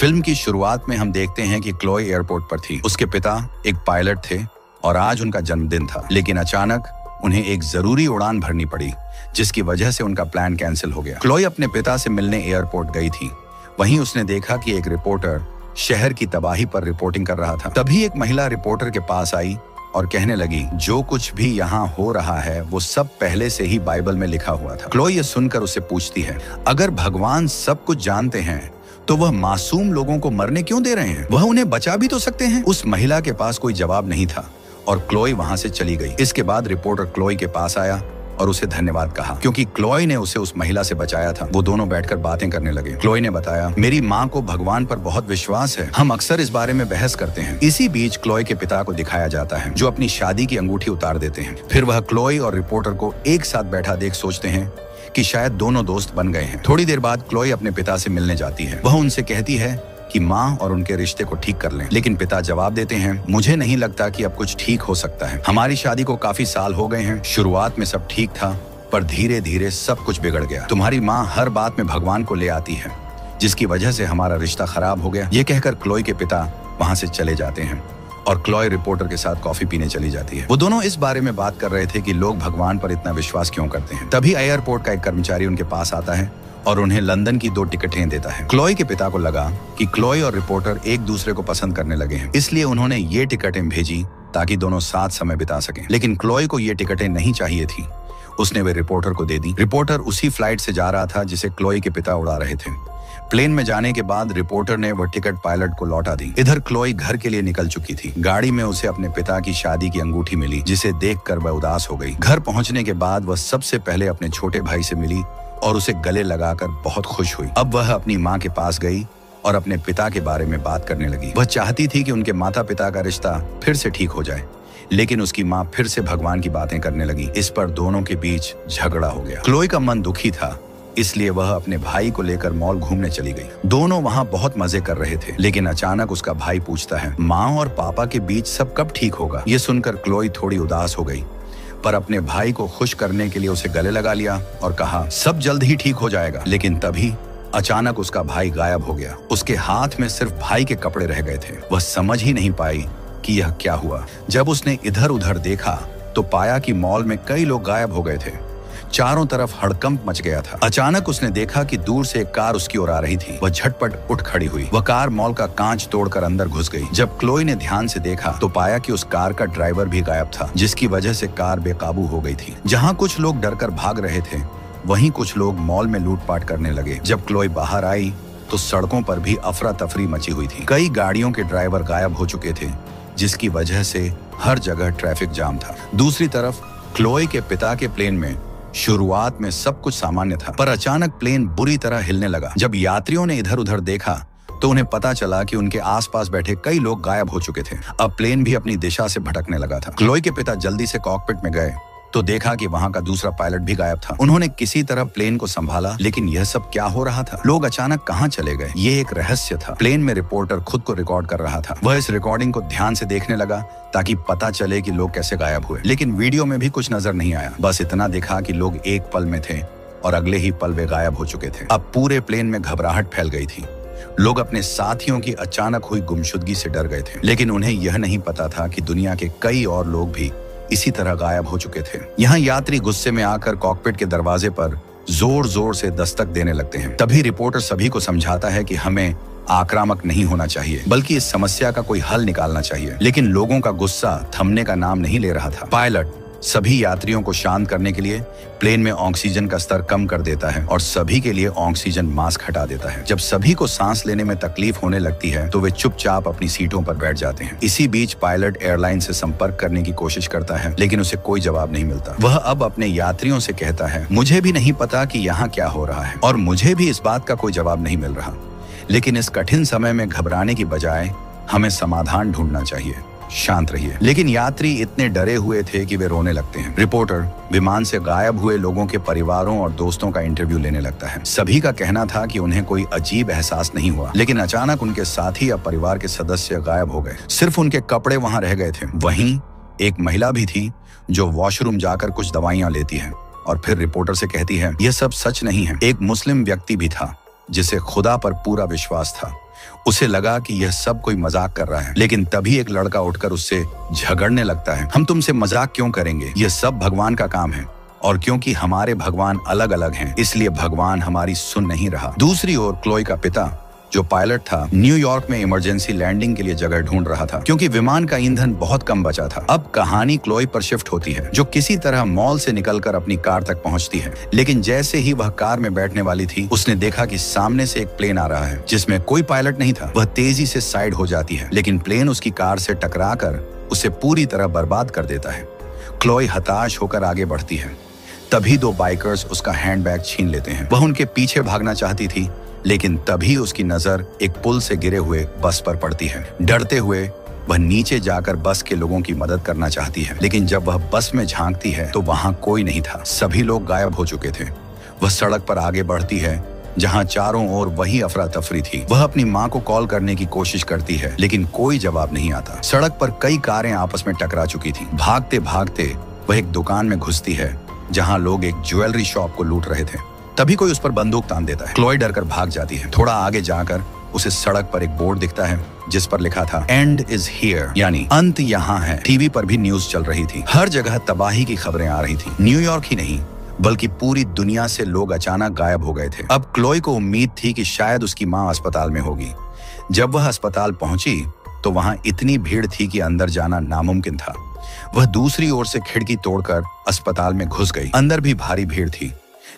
Film की शुरुआत में हम देखते हैं कि क्लोई एयरपोर्ट पर थी। उसके पिता एक पायलट थे और आज उनका जन्मदिन था, लेकिन अचानक उन्हें एक जरूरी उड़ान भरनी पड़ी, जिसकी वजह से उनका प्लान कैंसिल हो गया। क्लोई अपने पिता से मिलने एयरपोर्ट गई थी। वहीं उसने देखा कि एक रिपोर्टर शहर की तबाही पर रिपोर्टिंग कर रहा था। तभी एक महिला रिपोर्टर के पास आई और कहने लगी, जो कुछ भी यहाँ हो रहा है वो सब पहले से ही बाइबल में लिखा हुआ था। क्लोई ये सुनकर उससे पूछती है, अगर भगवान सब कुछ जानते हैं तो वह मासूम लोगों को मरने क्यों दे रहे हैं? वह उन्हें बचा भी तो सकते हैं। उस महिला के पास कोई जवाब नहीं था और क्लोई वहां से चली गई। इसके बाद रिपोर्टर क्लोई के पास आया और उसे धन्यवाद कहा, क्योंकि क्लोई ने उसे उस महिला से बचाया था। वो दोनों बैठकर बातें करने लगे। क्लोई ने बताया, मेरी माँ को भगवान पर बहुत विश्वास है, हम अक्सर इस बारे में बहस करते हैं। इसी बीच क्लोई के पिता को दिखाया जाता है, जो अपनी शादी की अंगूठी उतार देते हैं। फिर वह क्लोई और रिपोर्टर को एक साथ बैठा देख सोचते हैं कि शायद दोनों दोस्त बन गए हैं। थोड़ी देर बाद क्लोई अपने पिता से मिलने जाती है। वह उनसे कहती है कि माँ और उनके रिश्ते को ठीक कर लें, लेकिन पिता जवाब देते हैं, मुझे नहीं लगता कि अब कुछ ठीक हो सकता है। हमारी शादी को काफी साल हो गए हैं। शुरुआत में सब ठीक था, पर धीरे धीरे सब कुछ बिगड़ गया। तुम्हारी माँ हर बात में भगवान को ले आती है, जिसकी वजह से हमारा रिश्ता खराब हो गया। ये कहकर क्लोई के पिता वहां से चले जाते हैं और क्लोई रिपोर्टर के साथ कॉफी पीने चली जाती है। वो दोनों इस बारे में बात कर रहे थे कि लोग भगवान पर इतना विश्वास क्यों करते हैं। तभी एयरपोर्ट का एक कर्मचारी उनके पास आता है और उन्हें लंदन की 2 टिकटें देता है। क्लोई के पिता को लगा कि क्लोई और रिपोर्टर एक दूसरे को पसंद करने लगे हैं, इसलिए उन्होंने ये टिकटें भेजी ताकि दोनों साथ समय बिता सकें। लेकिन क्लोई को ये टिकटें नहीं चाहिए थी। उसने वे रिपोर्टर को दे दी। रिपोर्टर उसी फ्लाइट से जा रहा था जिसे क्लोई के पिता उड़ा रहे थे। प्लेन में जाने के बाद रिपोर्टर ने वह टिकट पायलट को लौटा दी। इधर क्लोई घर के लिए निकल चुकी थी। गाड़ी में उसे अपने पिता की शादी की अंगूठी मिली, जिसे देखकर वह उदास हो गई। घर पहुंचने के बाद वह सबसे पहले अपने छोटे भाई से मिली और उसे गले लगाकर बहुत खुश हुई। अब वह अपनी माँ के पास गई और अपने पिता के बारे में बात करने लगी। वह चाहती थी कि उनके माता पिता का रिश्ता फिर से ठीक हो जाए, लेकिन उसकी माँ फिर से भगवान की बातें करने लगी। इस पर दोनों के बीच झगड़ा हो गया। क्लोई का मन दुखी था, इसलिए वह अपने भाई को लेकर मॉल घूमने चली गई। दोनों वहां बहुत मजे कर रहे थे, लेकिन अचानक उसका भाई पूछता है, माँ और पापा के बीच सब कब ठीक होगा? ये सुनकर क्लोई थोड़ी उदास हो गई, पर अपने भाई को खुश करने के लिए उसे गले लगा लिया और कहा, सब जल्द ही ठीक हो जाएगा। लेकिन तभी अचानक उसका भाई गायब हो गया। उसके हाथ में सिर्फ भाई के कपड़े रह गए थे। वह समझ ही नहीं पाई कि यह क्या हुआ। जब उसने इधर उधर देखा तो पाया कि मॉल में कई लोग गायब हो गए थे। चारों तरफ हड़कंप मच गया था। अचानक उसने देखा कि दूर से एक कार उसकी ओर आ रही थी। वह झटपट उठ खड़ी हुई। वह कार मॉल का कांच तोड़कर अंदर घुस गई। जब क्लोई ने ध्यान से देखा तो पाया कि उस कार का ड्राइवर भी गायब था, जिसकी वजह से कार बेकाबू हो गई थी। जहाँ कुछ लोग डरकर भाग रहे थे, वहीं कुछ लोग मॉल में लूटपाट करने लगे। जब क्लोई बाहर आई तो सड़कों पर भी अफरा तफरी मची हुई थी। कई गाड़ियों के ड्राइवर गायब हो चुके थे, जिसकी वजह से हर जगह ट्रैफिक जाम था। दूसरी तरफ क्लोई के पिता के प्लेन में शुरुआत में सब कुछ सामान्य था, पर अचानक प्लेन बुरी तरह हिलने लगा। जब यात्रियों ने इधर उधर देखा तो उन्हें पता चला कि उनके आसपास बैठे कई लोग गायब हो चुके थे। अब प्लेन भी अपनी दिशा से भटकने लगा था। क्लोई के पिता जल्दी से कॉकपिट में गए तो देखा कि वहां का दूसरा पायलट भी गायब था। उन्होंने किसी तरह प्लेन को संभाला, लेकिन यह सब क्या हो रहा था? लोग अचानक कहां चले गए? ये एक रहस्य था। प्लेन में रिपोर्टर खुद को रिकॉर्ड कर रहा था। वह इस रिकॉर्डिंग को ध्यान से देखने लगा ताकि पता चले कि लोग कैसे गायब हुए, लेकिन वीडियो में भी कुछ नजर नहीं आया। बस इतना दिखा कि लोग एक पल में थे और अगले ही पल वे गायब हो चुके थे। अब पूरे प्लेन में घबराहट फैल गई थी। लोग अपने साथियों की अचानक हुई गुमशुदगी से डर गए थे, लेकिन उन्हें यह नहीं पता था कि दुनिया के कई और लोग भी इसी तरह गायब हो चुके थे। यहाँ यात्री गुस्से में आकर कॉकपिट के दरवाजे पर जोर जोर से दस्तक देने लगते हैं। तभी रिपोर्टर सभी को समझाता है कि हमें आक्रामक नहीं होना चाहिए, बल्कि इस समस्या का कोई हल निकालना चाहिए। लेकिन लोगों का गुस्सा थमने का नाम नहीं ले रहा था। पायलट सभी यात्रियों को शांत करने के लिए प्लेन में ऑक्सीजन का स्तर कम कर देता है और सभी के लिए ऑक्सीजन मास्क हटा देता है। जब सभी को सांस लेने में तकलीफ होने लगती है तो वे चुपचाप अपनी सीटों पर बैठ जाते हैं। इसी बीच पायलट एयरलाइन से संपर्क करने की कोशिश करता है, लेकिन उसे कोई जवाब नहीं मिलता। वह अब अपने यात्रियों से कहता है, मुझे भी नहीं पता कि यहाँ क्या हो रहा है और मुझे भी इस बात का कोई जवाब नहीं मिल रहा, लेकिन इस कठिन समय में घबराने की बजाय हमें समाधान ढूंढना चाहिए। शांत रहिए। लेकिन यात्री इतने डरे हुए थे कि वे रोने लगते हैं। रिपोर्टर विमान से गायब हुए लोगों के परिवारों और दोस्तों का इंटरव्यू लेने लगता है। सभी का कहना था कि उन्हें कोई अजीब एहसास नहीं हुआ, लेकिन अचानक उनके साथी या परिवार के सदस्य गायब हो गए। सिर्फ उनके कपड़े वहां रह गए थे। वहीं एक महिला भी थी जो वॉशरूम जाकर कुछ दवाइयां लेती है और फिर रिपोर्टर से कहती है, यह सब सच नहीं है। एक मुस्लिम व्यक्ति भी था जिसे खुदा पर पूरा विश्वास था। उसे लगा कि यह सब कोई मजाक कर रहा है, लेकिन तभी एक लड़का उठकर उससे झगड़ने लगता है। हम तुमसे मजाक क्यों करेंगे, यह सब भगवान का काम है, और क्योंकि हमारे भगवान अलग अलग हैं, इसलिए भगवान हमारी सुन नहीं रहा। दूसरी ओर क्लोई का पिता, जो पायलट था, न्यूयॉर्क में इमरजेंसी लैंडिंग के लिए जगह ढूंढ रहा था, क्योंकि विमान का ईंधन बहुत कम बचा था। अब कहानी क्लोई पर शिफ्ट होती है, जो किसी तरह मॉल से निकलकर अपनी कार तक पहुंचती है। लेकिन जैसे ही वह कार में बैठने वाली थी, उसने देखा कि सामने से एक प्लेन आ रहा है, जिसमें कोई पायलट नहीं था। वह तेजी से साइड हो जाती है, लेकिन प्लेन उसकी कार से टकराकर उसे पूरी तरह बर्बाद कर देता है। क्लोई हताश होकर आगे बढ़ती है। तभी दो बाइकर्स उसका हैंडबैग छीन लेते हैं। वह उनके पीछे भागना चाहती थी, लेकिन तभी उसकी नजर एक पुल से गिरे हुए बस पर पड़ती है। डरते हुए वह नीचे जाकर बस के लोगों की मदद करना चाहती है, लेकिन जब वह बस में झांकती है तो वहां कोई नहीं था। सभी लोग गायब हो चुके थे। वह सड़क पर आगे बढ़ती है, जहां चारों ओर वही अफरा तफरी थी। वह अपनी माँ को कॉल करने की कोशिश करती है, लेकिन कोई जवाब नहीं आता। सड़क पर कई कारें आपस में टकरा चुकी थी। भागते भागते वह एक दुकान में घुसती है, जहां लोग एक ज्वेलरी शॉप को लूट रहे थे। तभी कोई उस पर बंदूक तान देता है। क्लोई डरकर भाग जाती है। थोड़ा आगे जाकर उसे सड़क पर एक बोर्ड दिखता है, जिस पर लिखा था एंड इज हियर, यानी अंत यहाँ है। टीवी पर भी न्यूज चल रही थी। हर जगह तबाही की खबरें आ रही थी। न्यूयॉर्क ही नहीं, बल्कि पूरी दुनिया से लोग अचानक गायब हो गए थे। अब क्लोई को उम्मीद थी कि शायद उसकी माँ अस्पताल में होगी। जब वह अस्पताल पहुंची तो वहां इतनी भीड़ थी कि अंदर जाना नामुमकिन था। वह दूसरी ओर से खिड़की तोड़कर अस्पताल में घुस गई। अंदर भी भारी भीड़ थी।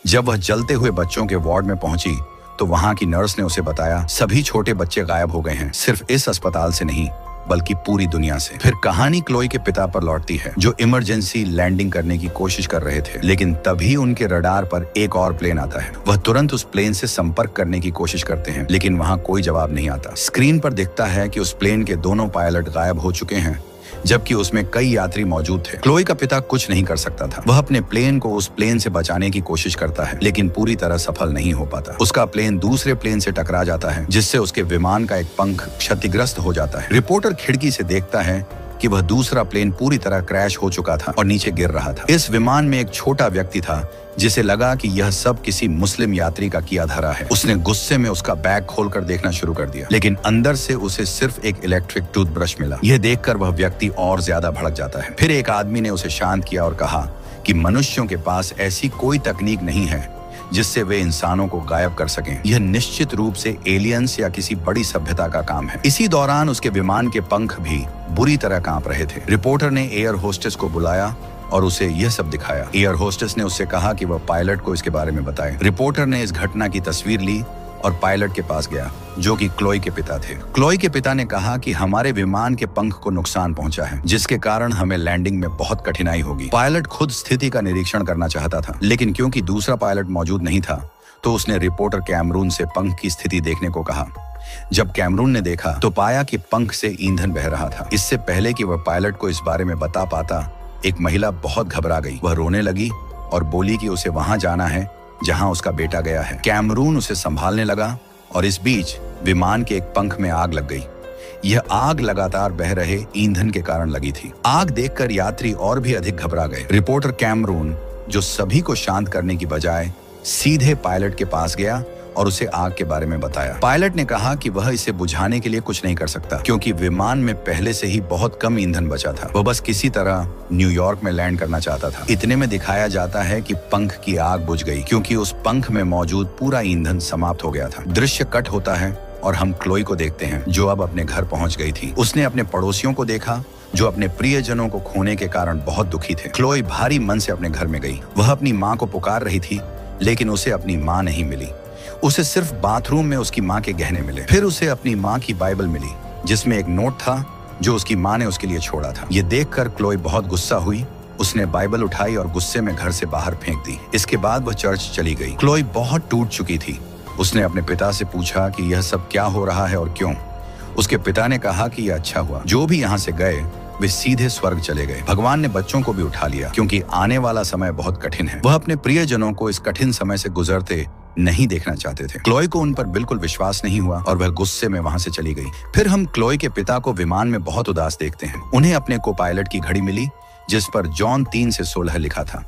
जब वह जलते हुए बच्चों के वार्ड में पहुंची तो वहां की नर्स ने उसे बताया, सभी छोटे बच्चे गायब हो गए हैं, सिर्फ इस अस्पताल से नहीं बल्कि पूरी दुनिया से। फिर कहानी क्लोई के पिता पर लौटती है, जो इमरजेंसी लैंडिंग करने की कोशिश कर रहे थे। लेकिन तभी उनके रडार पर एक और प्लेन आता है। वह तुरंत उस प्लेन से संपर्क करने की कोशिश करते हैं, लेकिन वहां कोई जवाब नहीं आता। स्क्रीन पर दिखता है कि उस प्लेन के दोनों पायलट गायब हो चुके हैं, जबकि उसमें कई यात्री मौजूद थे। क्लोई का पिता कुछ नहीं कर सकता था। वह अपने प्लेन को उस प्लेन से बचाने की कोशिश करता है, लेकिन पूरी तरह सफल नहीं हो पाता। उसका प्लेन दूसरे प्लेन से टकरा जाता है, जिससे उसके विमान का एक पंख क्षतिग्रस्त हो जाता है। रिपोर्टर खिड़की से देखता है कि वह दूसरा प्लेन पूरी तरह क्रैश हो चुका था और नीचे गिर रहा था। इस विमान में एक छोटा व्यक्ति था, जिसे लगा कि यह सब किसी मुस्लिम यात्री का किया धरा है। उसने गुस्से में उसका बैग खोलकर देखना शुरू कर दिया, लेकिन अंदर से उसे सिर्फ एक इलेक्ट्रिक टूथब्रश मिला। यह देखकर वह व्यक्ति और ज्यादा भड़क जाता है। फिर एक आदमी ने उसे शांत किया और कहा कि मनुष्यों के पास ऐसी कोई तकनीक नहीं है जिससे वे इंसानों को गायब कर सकें। यह निश्चित रूप से एलियंस या किसी बड़ी सभ्यता का काम है। इसी दौरान उसके विमान के पंख भी बुरी तरह कांप रहे थे। रिपोर्टर ने एयर होस्टेस को बुलाया और उसे यह सब दिखाया। एयर होस्टेस ने उससे कहा कि वह पायलट को इसके बारे में बताए। रिपोर्टर ने इस घटना की तस्वीर ली और पायलट के पास गया, जो कि क्लोई के पिता थे। क्लोई के पिता ने कहा कि हमारे विमान के पंख को नुकसान पहुंचा है, जिसके कारण हमें लैंडिंग में बहुत कठिनाई होगी। पायलट खुद स्थिति का निरीक्षण करना चाहता था, लेकिन क्योंकि दूसरा पायलट मौजूद नहीं था, तो उसने रिपोर्टर कैमरून से पंख की स्थिति देखने को कहा। जब कैमरून ने देखा तो पाया कि पंख से ईंधन बह रहा था। इससे पहले कि वह पायलट को इस बारे में बता पाता, एक महिला बहुत घबरा गई। वह रोने लगी और बोली कि उसे वहां जाना है जहां उसका बेटा गया है। कैमरून उसे संभालने लगा और इस बीच विमान के एक पंख में आग लग गई। यह आग लगातार बह रहे ईंधन के कारण लगी थी। आग देखकर यात्री और भी अधिक घबरा गए। रिपोर्टर कैमरून, जो सभी को शांत करने की बजाय सीधे पायलट के पास गया और उसे आग के बारे में बताया। पायलट ने कहा कि वह इसे बुझाने के लिए कुछ नहीं कर सकता, क्योंकि विमान में पहले से ही बहुत कम ईंधन बचा था। वह बस किसी तरह न्यूयॉर्क में लैंड करना चाहता था। इतने में दिखाया जाता है कि पंख की आग बुझ गई, क्योंकि उस पंख में मौजूद पूरा ईंधन समाप्त हो गया था। दृश्य कट होता है और हम क्लोई को देखते हैं, जो अब अपने घर पहुंच गई थी। उसने अपने पड़ोसियों को देखा, जो अपने प्रियजनों को खोने के कारण बहुत दुखी थे। क्लोई भारी मन से अपने घर में गई। वह अपनी माँ को पुकार रही थी, लेकिन उसे अपनी माँ नहीं मिली। उसे सिर्फ बाथरूम में उसकी माँ के गहने मिले। फिर उसे अपनी माँ की बाइबल मिली, जिसमें एक नोट था जो उसकी माँ ने उसके लिए छोड़ा था। ये देखकर क्लोई बहुत गुस्सा हुई। उसने बाइबल उठाई और गुस्से में घर से बाहर फेंक दी। इसके बाद वह चर्च चली गई। क्लोई बहुत टूट चुकी थी। उसने अपने पिता से पूछा कि यह सब क्या हो रहा है और क्यों। उसके पिता ने कहा कि यह अच्छा हुआ, जो भी यहाँ से गए वे सीधे स्वर्ग चले गए। भगवान ने बच्चों को भी उठा लिया, क्योंकि आने वाला समय बहुत कठिन है। वह अपने प्रियजनों को इस कठिन समय से गुजरते नहीं देखना चाहते थे। क्लोई को उन पर बिल्कुल विश्वास नहीं हुआ और वह गुस्से में वहां से चली गई। फिर हम क्लोई के पिता को विमान में बहुत उदास देखते हैं। उन्हें अपने को पायलट की घड़ी मिली, जिस पर जॉन 3:16 लिखा था।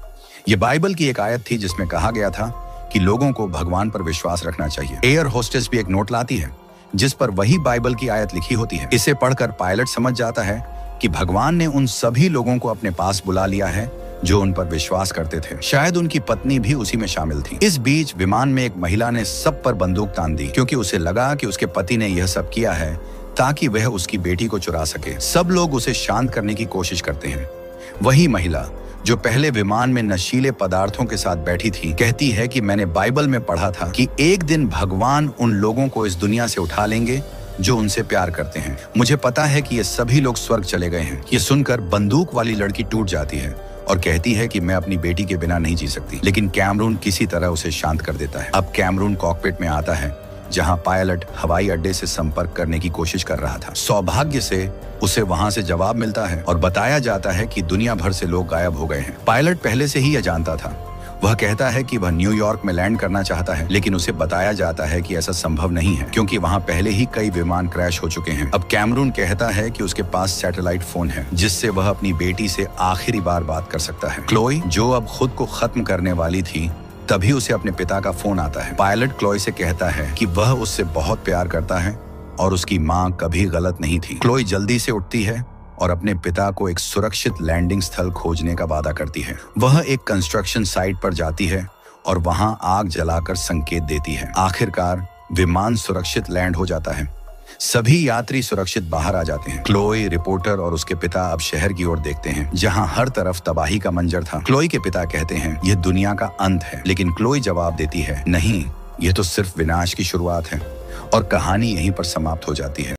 यह बाइबल की एक आयत थी, जिसमें कहा गया था कि लोगों को भगवान पर विश्वास रखना चाहिए। एयर होस्टेस भी एक नोट लाती है, जिस पर वही बाइबल की आयत लिखी होती है। इसे पढ़कर पायलट समझ जाता है कि भगवान ने उन सभी लोगों को अपने पास बुला लिया है जो उन पर विश्वास करते थे। शायद उनकी पत्नी भी उसी में शामिल थी। इस बीच विमान में एक महिला ने सब पर बंदूक तान दी, क्योंकि उसे लगा कि उसके पति ने यह सब किया है ताकि वह उसकी बेटी को चुरा सके। सब लोग उसे शांत करने की कोशिश करते हैं। वही महिला जो पहले विमान में नशीले पदार्थों के साथ बैठी थी, कहती है कि मैंने बाइबल में पढ़ा था कि एक दिन भगवान उन लोगों को इस दुनिया से उठा लेंगे जो उनसे प्यार करते हैं। मुझे पता है कि ये सभी लोग स्वर्ग चले गए हैं। ये सुनकर बंदूक वाली लड़की टूट जाती है और कहती है कि मैं अपनी बेटी के बिना नहीं जी सकती। लेकिन कैमरून किसी तरह उसे शांत कर देता है। अब कैमरून कॉकपिट में आता है, जहां पायलट हवाई अड्डे से संपर्क करने की कोशिश कर रहा था। सौभाग्य से उसे वहां से जवाब मिलता है और बताया जाता है कि दुनिया भर से लोग गायब हो गए हैं। पायलट पहले से ही यह जानता था। वह कहता है कि वह न्यूयॉर्क में लैंड करना चाहता है, लेकिन उसे बताया जाता है कि ऐसा संभव नहीं है, क्योंकि वहां पहले ही कई विमान क्रैश हो चुके हैं। अब कैमरून कहता है कि उसके पास सैटेलाइट फोन है, जिससे वह अपनी बेटी से आखिरी बार बात कर सकता है। क्लोई, जो अब खुद को खत्म करने वाली थी, तभी उसे अपने पिता का फोन आता है। पायलट क्लोई से कहता है कि वह उससे बहुत प्यार करता है और उसकी माँ कभी गलत नहीं थी। क्लोई जल्दी से उठती है और अपने पिता को एक सुरक्षित लैंडिंग स्थल खोजने का वादा करती है। वह एक कंस्ट्रक्शन साइट पर जाती है और वहां आग जलाकर संकेत देती है। आखिरकार विमान सुरक्षित लैंड हो जाता है। सभी यात्री सुरक्षित बाहर आ जाते हैं। क्लोई, रिपोर्टर और उसके पिता अब शहर की ओर देखते हैं, जहां हर तरफ तबाही का मंजर था। क्लोई के पिता कहते हैं, यह दुनिया का अंत है, लेकिन क्लोई जवाब देती है, नहीं, यह तो सिर्फ विनाश की शुरुआत है। और कहानी यहीं पर समाप्त हो जाती है।